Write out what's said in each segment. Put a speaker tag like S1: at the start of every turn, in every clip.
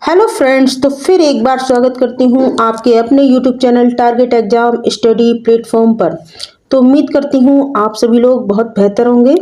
S1: Hello friends, तो फिर एक बार स्वागत करती हूँ आपके अपने YouTube channel target exam study platform पर। तो उम्मीद करती हूँ आप सभी लोग बहुत बेहतर होंगे।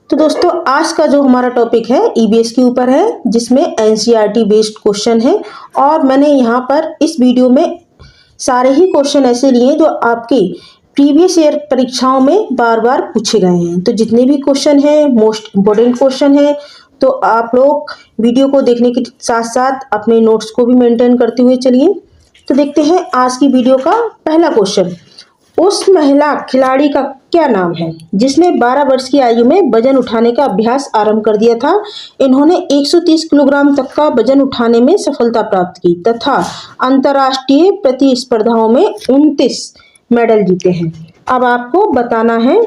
S1: तो दोस्तों, आज का जो हमारा टॉपिक है ईबीएस के ऊपर है, जिसमें एनसीईआरटी बेस्ड क्वेश्चन है। और मैंने यहाँ पर इस वीडियो में सारे ही क्वेश्चन ऐसे लिए जो आपके प्रीवियस ईयर परीक्षाओं में बार बार पूछे गए हैं। तो जितने भी क्वेश्चन हैं मोस्ट इम्पोर्टेंट क्वेश्चन है, तो आप लोग वीडियो को देखने के साथ साथ अपने नोट्स को भी मेंटेन करते हुए चलिए। तो देखते हैं आज की वीडियो का पहला क्वेश्चन। उस महिला खिलाड़ी का क्या नाम है जिसने 12 वर्ष की आयु में वजन उठाने का अभ्यास आरंभ कर दिया था? इन्होंने 130 किलोग्राम तक का वजन उठाने में सफलता प्राप्त की तथा अंतर्राष्ट्रीय प्रतिस्पर्धाओं में 29 मेडल जीते हैं। अब आपको बताना है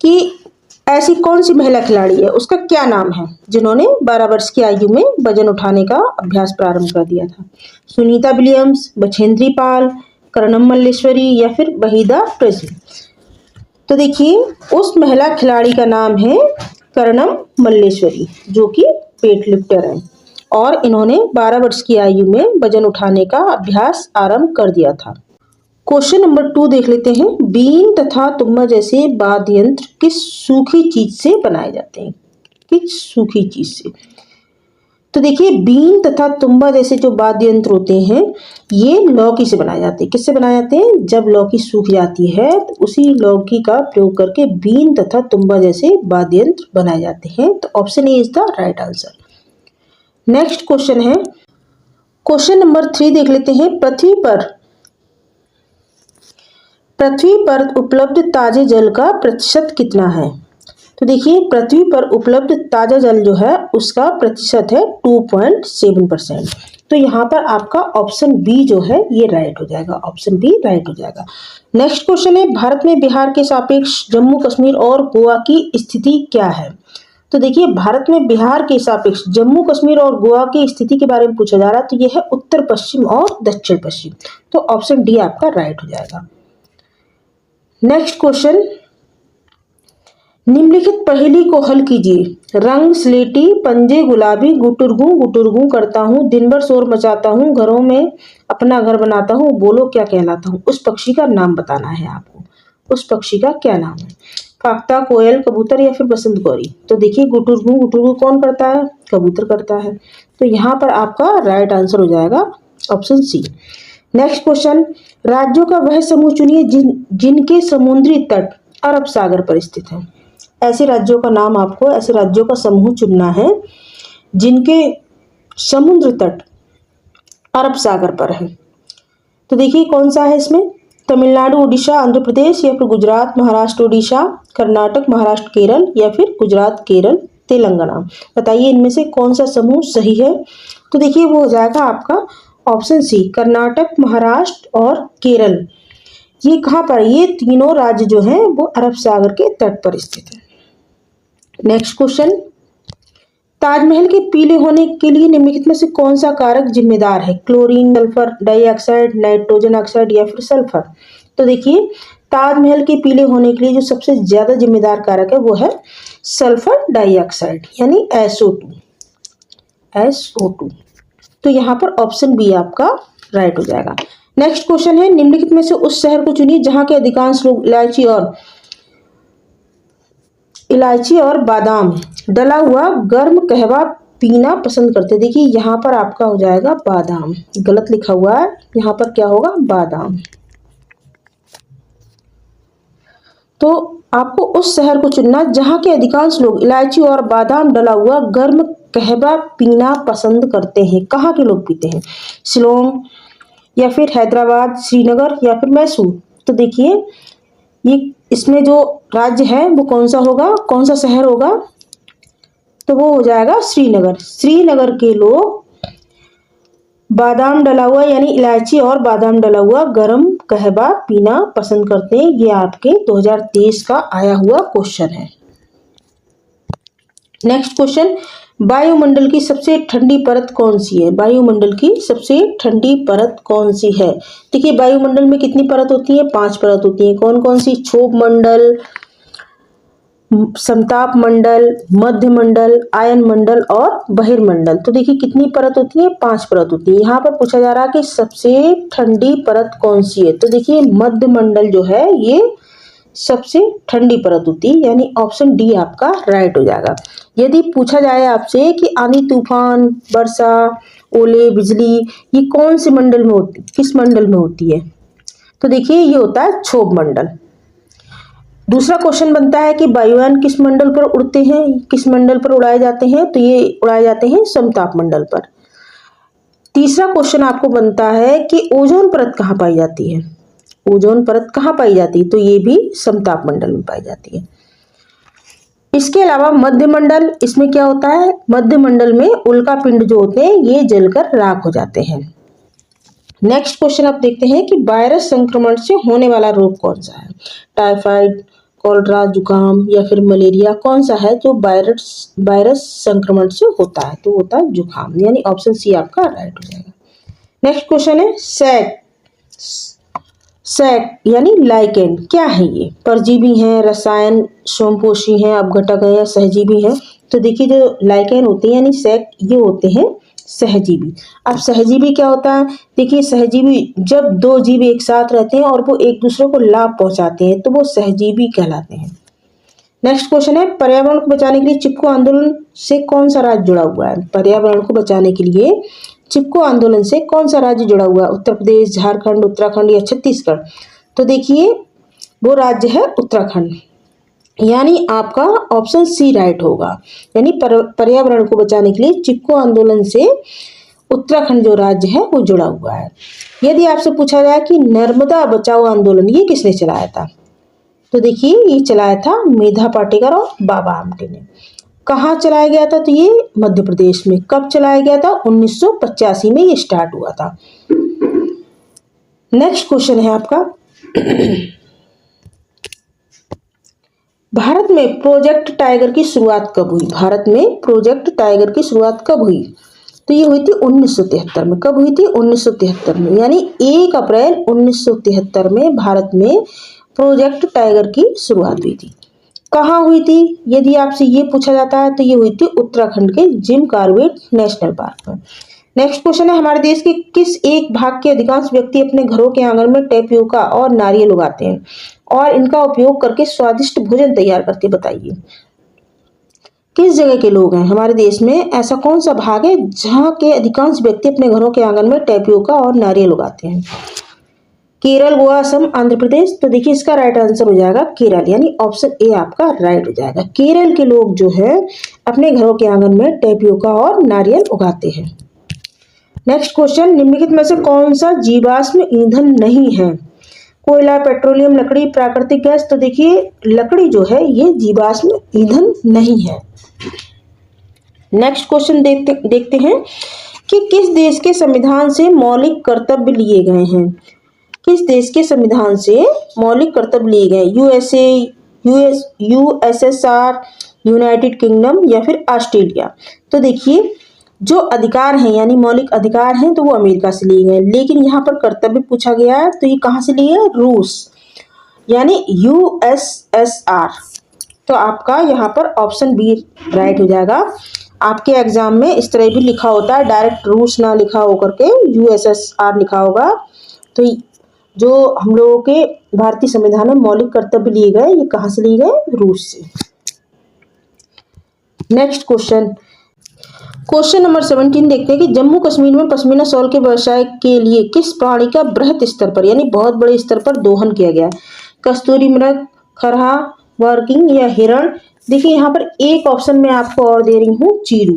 S1: कि ऐसी कौन सी महिला खिलाड़ी है, उसका क्या नाम है जिन्होंने 12 वर्ष की आयु में वजन उठाने का अभ्यास प्रारंभ कर दिया था? सुनीता विलियम्स, बछेंद्री पाल, कर्णम मल्लेश्वरी या फिर वहीदा प्रिज्म? तो देखिए, उस महिला खिलाड़ी का नाम है कर्णम मल्लेश्वरी, जो कि वेट लिफ्टर है और इन्होंने 12 वर्ष की आयु में वजन उठाने का अभ्यास आरंभ कर दिया था। क्वेश्चन नंबर 2 देख लेते हैं। बीन तथा तुम्बा जैसे वाद्य यंत्र किस सूखी चीज से बनाए जाते हैं? किस सूखी चीज से? तो देखिए, बीन तथा तुम्बा जैसे जो वाद्य यंत्र होते हैं ये लौकी से बनाए जाते हैं। किससे बनाए जाते हैं? जब लौकी सूख जाती है तो उसी लौकी का प्रयोग करके बीन तथा तुम्बा जैसे वाद्य यंत्र बनाए जाते हैं। तो option A is the right answer. Next question है, क्वेश्चन नंबर 3 देख लेते हैं। पृथ्वी पर उपलब्ध ताजे जल का प्रतिशत कितना है? तो देखिए, पृथ्वी पर उपलब्ध ताजा जल जो है उसका प्रतिशत है 2.7%। तो यहाँ पर आपका ऑप्शन बी जो है ये राइट हो जाएगा। ऑप्शन बी राइट हो जाएगा। नेक्स्ट क्वेश्चन है, भारत में बिहार के सापेक्ष जम्मू कश्मीर और गोवा की स्थिति क्या है? तो देखिए, भारत में बिहार के सापेक्ष जम्मू कश्मीर और गोवा की स्थिति के बारे में पूछा जा रहा है। तो यह है उत्तर पश्चिम और दक्षिण पश्चिम। तो ऑप्शन डी आपका राइट हो जाएगा। नेक्स्ट क्वेश्चन, निम्नलिखित पहेली को हल कीजिए। रंग स्लेटी, पंजे गुलाबी, गुटुरगू करता हूँ, दिन भर शोर मचाता हूँ, घरों में अपना घर बनाता हूँ, बोलो क्या कहलाता हूँ? उस पक्षी का नाम बताना है आपको। उस पक्षी का क्या नाम है? फाख्ता, कोयल, कबूतर या फिर बसंत गौरी? तो देखिए, गुटुरगू कौन करता है? कबूतर करता है। तो यहाँ पर आपका राइट आंसर हो जाएगा ऑप्शन सी। नेक्स्ट क्वेश्चन, राज्यों का वह समूह चुनिए जिनके समुद्री तट अरब सागर पर स्थित है। ऐसे राज्यों का नाम आपको, ऐसे राज्यों का समूह चुनना है जिनके समुद्र तट अरब सागर पर है। तो देखिए, कौन सा है इसमें? तमिलनाडु, उड़ीसा, आंध्र प्रदेश या फिर गुजरात, महाराष्ट्र, उड़ीसा, कर्नाटक, महाराष्ट्र, केरल या फिर गुजरात, केरल, तेलंगाना? बताइए इनमें से कौन सा समूह सही है? तो देखिए, वो हो जाएगा आपका ऑप्शन सी, कर्नाटक, महाराष्ट्र और केरल। ये कहाँ पर? ये तीनों राज्य जो हैं वो अरब सागर के तट पर स्थित है। नेक्स्ट क्वेश्चन, ताजमहल के पीले होने के लिए निम्नलिखित में से कौन सा कारक जिम्मेदार है? Chlorine, sulphur dioxide, nitrogen oxide या फिर सल्फर? तो देखिए, ताजमहल के पीले होने के लिए जो सबसे ज्यादा जिम्मेदार कारक है वो है सल्फर डाइऑक्साइड, यानी SO2। तो यहाँ पर ऑप्शन बी आपका राइट हो जाएगा। नेक्स्ट क्वेश्चन है, निम्नलिखित में से उस शहर को चुनिए जहां के अधिकांश लोग इलायची और बादाम डला हुआ गर्म कहवा पीना पसंद करते हैं। देखिए, यहाँ पर आपका हो जाएगा बादाम, गलत लिखा हुआ है, यहाँ पर क्या होगा? बादाम। तो आपको उस शहर को चुनना जहां के अधिकांश लोग इलायची और बादाम डला हुआ गर्म कहवा पीना पसंद करते हैं। कहाँ के लोग पीते हैं? शिलोंग या फिर हैदराबाद, श्रीनगर या फिर मैसूर? तो देखिए, ये इसमें जो राज्य है वो कौन सा होगा, कौन सा शहर होगा? तो वो हो जाएगा श्रीनगर। श्रीनगर के लोग बादाम डला हुआ यानी इलायची और बादाम डला हुआ गरम कहवा पीना पसंद करते हैं। ये आपके 2023 का आया हुआ क्वेश्चन है। नेक्स्ट क्वेश्चन, वायुमंडल की सबसे ठंडी परत कौन सी है? वायुमंडल की सबसे ठंडी परत कौन सी है? देखिए, वायुमंडल में कितनी परत होती है? 5 परत होती है। कौन कौन सी? क्षोभ मंडल, समताप मंडल, मध्य मंडल, आयन मंडल और बहिर्मंडल। तो देखिए कितनी परत होती है, 5 परत होती है। यहाँ पर पूछा जा रहा है कि सबसे ठंडी परत कौन सी है। तो देखिए मध्य मंडल जो है ये सबसे ठंडी परत होती है, यानी ऑप्शन डी आपका राइट हो जाएगा। यदि पूछा जाए आपसे कि आंधी तूफान, वर्षा, ओले, बिजली ये कौन से मंडल में होती, किस मंडल में होती है, तो देखिए ये होता है क्षोभ मंडल। दूसरा क्वेश्चन बनता है कि वायुयान किस मंडल पर उड़ते हैं, किस मंडल पर उड़ाए जाते हैं, तो ये उड़ाए जाते हैं समताप मंडल पर। तीसरा क्वेश्चन आपको बनता है कि ओजोन परत कहाँ पाई जाती है, ओजोन परत कहाँ पाई जाती है, तो ये भी समताप मंडल में पाई जाती है। इसके अलावा मध्य मंडल, इसमें क्या होता है, मध्य मंडल में उल्का पिंड जो होते हैं ये जलकर राख हो जाते हैं। नेक्स्ट क्वेश्चन आप देखते हैं कि वायरस संक्रमण से होने वाला रोग कौन सा है, टाइफाइड, कॉलरा, जुकाम या फिर मलेरिया, कौन सा है जो वायरस संक्रमण से होता है, तो होता है जुकाम, यानी ऑप्शन सी आपका राइट हो जाएगा। नेक्स्ट क्वेश्चन है सैक यानी लाइकेन, क्या है ये, परजीवी है, रसायन सोमपोषी है, अपघटक है या सहजीवी है। तो देखिए जो लाइकेन होते हैं यानी सैक ये होते हैं सहजीवी। अब सहजीवी क्या होता है, देखिए सहजीवी जब दो जीव एक साथ रहते हैं और वो एक दूसरे को लाभ पहुंचाते हैं तो वो सहजीवी कहलाते हैं। नेक्स्ट क्वेश्चन है पर्यावरण को बचाने के लिए चिपको आंदोलन से कौन सा राज्य जुड़ा हुआ है, पर्यावरण को बचाने के लिए चिपको आंदोलन से कौन सा राज्य जुड़ा हुआ है, उत्तर प्रदेश, झारखंड, उत्तराखंड या छत्तीसगढ़। तो देखिए वो राज्य है उत्तराखंड, यानी आपका ऑप्शन सी राइट होगा, यानी पर्यावरण को बचाने के लिए चिपको आंदोलन से उत्तराखंड जो राज्य है वो जुड़ा हुआ है। यदि आपसे पूछा जाए कि नर्मदा बचाओ आंदोलन ये किसने चलाया था, तो देखिए ये चलाया था मेधा पाटेकर और बाबा आमटे ने। कहाँ चलाया गया था, तो ये मध्य प्रदेश में। कब चलाया गया था, 1985 में ये स्टार्ट हुआ था। नेक्स्ट क्वेश्चन है आपका भारत में प्रोजेक्ट टाइगर की शुरुआत कब हुई, भारत में प्रोजेक्ट टाइगर की शुरुआत कब हुई, तो ये हुई थी 1973 में। कब हुई थी, 1973 में, यानी 1 अप्रैल 1973 में भारत में प्रोजेक्ट टाइगर की शुरुआत हुई थी। कहाँ हुई थी, यदि आपसे ये पूछा जाता है तो ये हुई थी उत्तराखंड के जिम कॉर्बेट नेशनल पार्क में। नेक्स्ट क्वेश्चन है हमारे देश के किस एक भाग के अधिकांश व्यक्ति अपने घरों के आंगन में टेपियोका और नारियल उगाते हैं और इनका उपयोग करके स्वादिष्ट भोजन तैयार करते, बताइए किस जगह के लोग हैं हमारे देश में, ऐसा कौन सा भाग है जहाँ के अधिकांश व्यक्ति अपने घरों के आंगन में टेपियोका और नारियल उगाते हैं। केरल, गोवा, असम, आंध्र प्रदेश। तो देखिए इसका राइट आंसर हो जाएगा केरल, यानी ऑप्शन ए आपका राइट हो जाएगा। केरल के लोग जो है अपने घरों के आंगन में टेपियोका और नारियल उगाते हैं। नेक्स्ट क्वेश्चन, निम्नलिखित में से कौन सा जीवाश्म ईंधन नहीं है, कोयला, पेट्रोलियम, लकड़ी, प्राकृतिक गैस। तो देखिए लकड़ी जो है ये जीवाश्म ईंधन नहीं है। नेक्स्ट क्वेश्चन देखते हैं कि किस देश के संविधान से मौलिक कर्तव्य लिए गए हैं, किस देश के संविधान से मौलिक कर्तव्य लिए गए, यूएसए, यूएसएसआर, यूनाइटेड किंगडम या फिर ऑस्ट्रेलिया। तो देखिए जो अधिकार हैं यानी मौलिक अधिकार हैं तो वो अमेरिका से लिए गए, लेकिन यहाँ पर कर्तव्य पूछा गया है तो ये कहाँ से लिए है, रूस, यानी यूएसएसआर। तो आपका यहाँ पर ऑप्शन बी राइट हो जाएगा। आपके एग्जाम में इस तरह भी लिखा होता है, डायरेक्ट रूस ना लिखा होकर के यूएसएसआर लिखा होगा। तो जो हम लोगों के भारतीय संविधान में मौलिक कर्तव्य लिए गए ये कहाँ से लिए गए, रूस से। नेक्स्ट क्वेश्चन नंबर 17 देखते हैं कि जम्मू कश्मीर में पश्मीना शॉल के व्यवसाय के लिए किस प्राणी का बृहत स्तर पर यानी बहुत बड़े स्तर पर दोहन किया गया, कस्तूरी मृग, खरहा, वर्किंग या हिरण। देखिए यहाँ पर एक ऑप्शन में आपको और दे रही हूँ, चीरू,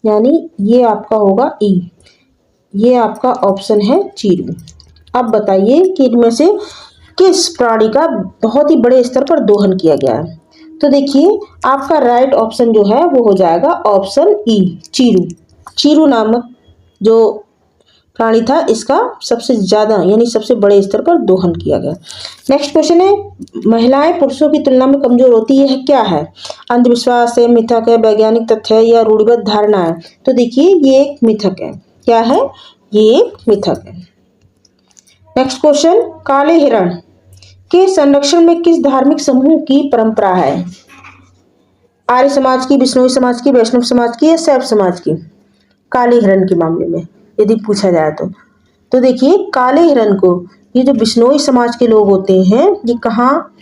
S1: यानी ये आपका होगा ई, ये आपका ऑप्शन है चीरू। अब बताइए कि इनमें से किस प्राणी का बहुत ही बड़े स्तर पर दोहन किया गया है। तो देखिए आपका राइट ऑप्शन जो है वो हो जाएगा ऑप्शन ई, चीरू। चीरू नामक जो प्राणी था इसका सबसे ज्यादा यानी सबसे बड़े स्तर पर दोहन किया गया। नेक्स्ट क्वेश्चन है महिलाएं पुरुषों की तुलना में कमजोर होती है, क्या है, अंधविश्वास है, मिथक है, वैज्ञानिक तथ्य है या रूढ़िबद्ध धारणा है। तो देखिए ये एक मिथक है, क्या है, ये एक मिथक है। नेक्स्ट क्वेश्चन, काले हिरण के संरक्षण में किस धार्मिक समूह की परंपरा है, आर्य समाज की, बिश्नोई समाज की, वैष्णव समाज की या शैव समाज की? काले हिरण के मामले में यदि पूछा जाए तो देखिए काले हिरण को, ये जो बिश्नोई समाज के लोग होते हैं, ये कहाँ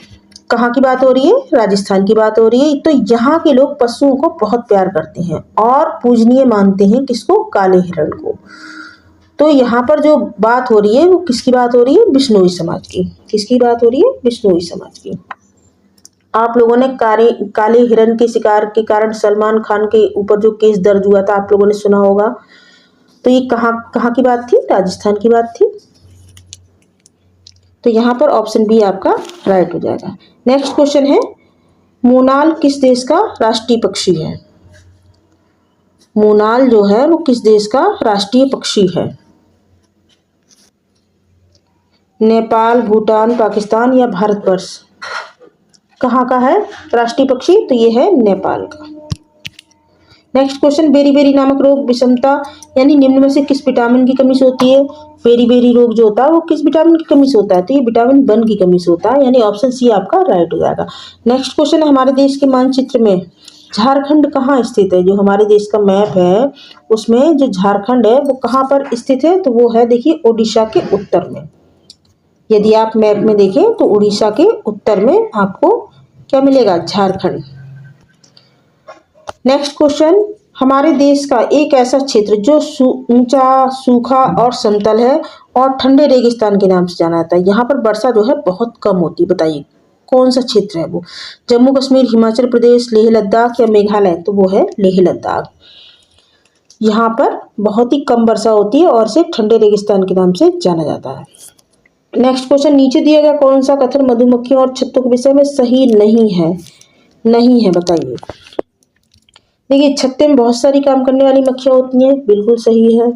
S1: कहाँ की बात हो रही है? राजस्थान की बात हो रही है। तो यहाँ के लोग पशुओं को बहुत प्यार करते हैं और पूजनीय मानते हैं किसको? काले हिरण को। तो यहाँ पर जो बात हो रही है वो किसकी बात हो रही है? बिश्नोई समाज की। किसकी बात हो रही है? बिश्नोई समाज की। आप लोगों ने काले हिरण के शिकार के कारण सलमान खान के ऊपर जो केस दर्ज हुआ था, आप लोगों ने सुना होगा। तो ये कहाँ कहाँ की बात थी? राजस्थान की बात थी। तो यहाँ पर ऑप्शन बी आपका राइट हो जाएगा। नेक्स्ट क्वेश्चन है, मोनाल किस देश का राष्ट्रीय पक्षी है? मोनाल जो है वो किस देश का राष्ट्रीय पक्षी है? नेपाल, भूटान, पाकिस्तान या भारतवर्ष? कहाँ का है राष्ट्रीय पक्षी? तो ये है नेपाल का। नेक्स्ट क्वेश्चन, बेरी नामक रोग विषमता यानी निम्न में से किस विटामिन की कमी से होती है? बेरी रोग जो होता है वो किस विटामिन की कमी से होता है? तो ये विटामिन वन की कमी से होता है, यानी ऑप्शन सी आपका राइट हो जाएगा। नेक्स्ट क्वेश्चन है, हमारे देश के मानचित्र में झारखंड कहाँ स्थित है? जो हमारे देश का मैप है उसमें जो झारखंड है वो कहाँ पर स्थित है? तो वो है देखिए उड़ीसा के उत्तर में। यदि आप मैप में देखें तो उड़ीसा के उत्तर में आपको क्या मिलेगा? झारखंड। नेक्स्ट क्वेश्चन, हमारे देश का एक ऐसा क्षेत्र जो ऊंचा, सूखा और समतल है और ठंडे रेगिस्तान के नाम से जाना जाता है। यहाँ पर वर्षा जो है बहुत कम होती है, बताइए कौन सा क्षेत्र है वो? जम्मू कश्मीर, हिमाचल प्रदेश, लेह लद्दाख या मेघालय? तो वो है लेह लद्दाख। यहाँ पर बहुत ही कम वर्षा होती है और इसे ठंडे रेगिस्तान के नाम से जाना जाता है। नेक्स्ट क्वेश्चन, नीचे दिया गया कौन सा कथन मधुमक्खियों और छत्तों के विषय में सही नहीं है? नहीं है, बताइए। देखिए छत्ते में बहुत सारी काम करने वाली मक्खियां होती हैं, बिल्कुल सही है।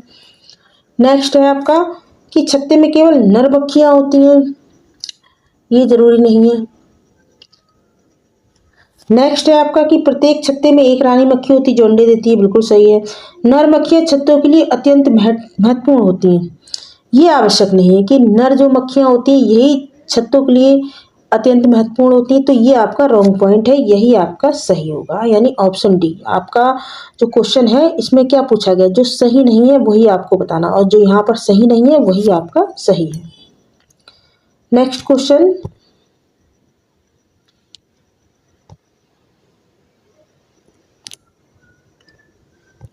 S1: नेक्स्ट है आपका कि छत्ते में केवल नर मक्खियां होती हैं, ये जरूरी नहीं है। नेक्स्ट है आपका कि प्रत्येक छत्ते में एक रानी मक्खी होती है जो अंडे देती है, बिल्कुल सही है। नर मक्खियां छत्तों के लिए अत्यंत महत्वपूर्ण होती हैं, ये आवश्यक नहीं है कि नर जो मक्खियां होती हैं यही छत्तों के लिए अत्यंत महत्वपूर्ण होती है। तो ये आपका रॉन्ग पॉइंट है, यही आपका सही होगा, यानी ऑप्शन डी। आपका जो क्वेश्चन है इसमें क्या पूछा गया? जो सही नहीं है वही आपको बताना, और जो यहाँ पर सही नहीं है वही आपका सही है। नेक्स्ट क्वेश्चन,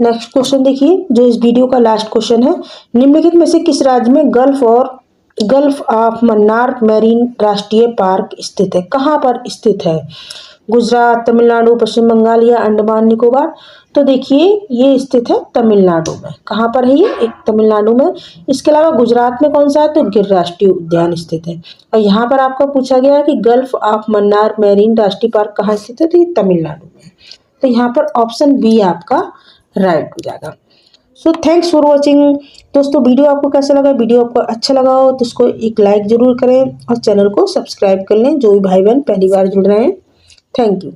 S1: नेक्स्ट क्वेश्चन देखिए जो इस वीडियो का लास्ट क्वेश्चन है, निम्नलिखित में से किस राज्य में गल्फ ऑफ मन्नार मैरीन राष्ट्रीय पार्क स्थित है? कहाँ पर स्थित है? गुजरात, तमिलनाडु, पश्चिम बंगाल या अंडमान निकोबार? तो देखिए ये स्थित है तमिलनाडु में। कहाँ पर है ये? एक तमिलनाडु में। इसके अलावा गुजरात में कौन सा है? तो गिर राष्ट्रीय उद्यान स्थित है। और यहाँ पर आपका पूछा गया है कि गल्फ ऑफ मन्नार मैरीन राष्ट्रीय पार्क कहाँ स्थित है? तो ये तमिलनाडु में। तो यहाँ पर ऑप्शन बी आपका राइट हो जाएगा। So thanks for watching. दोस्तों वीडियो आपको कैसा लगा? वीडियो आपको अच्छा लगा हो तो उसको एक लाइक जरूर करें और चैनल को सब्सक्राइब कर लें जो भी भाई बहन पहली बार जुड़ रहे हैं। Thank you.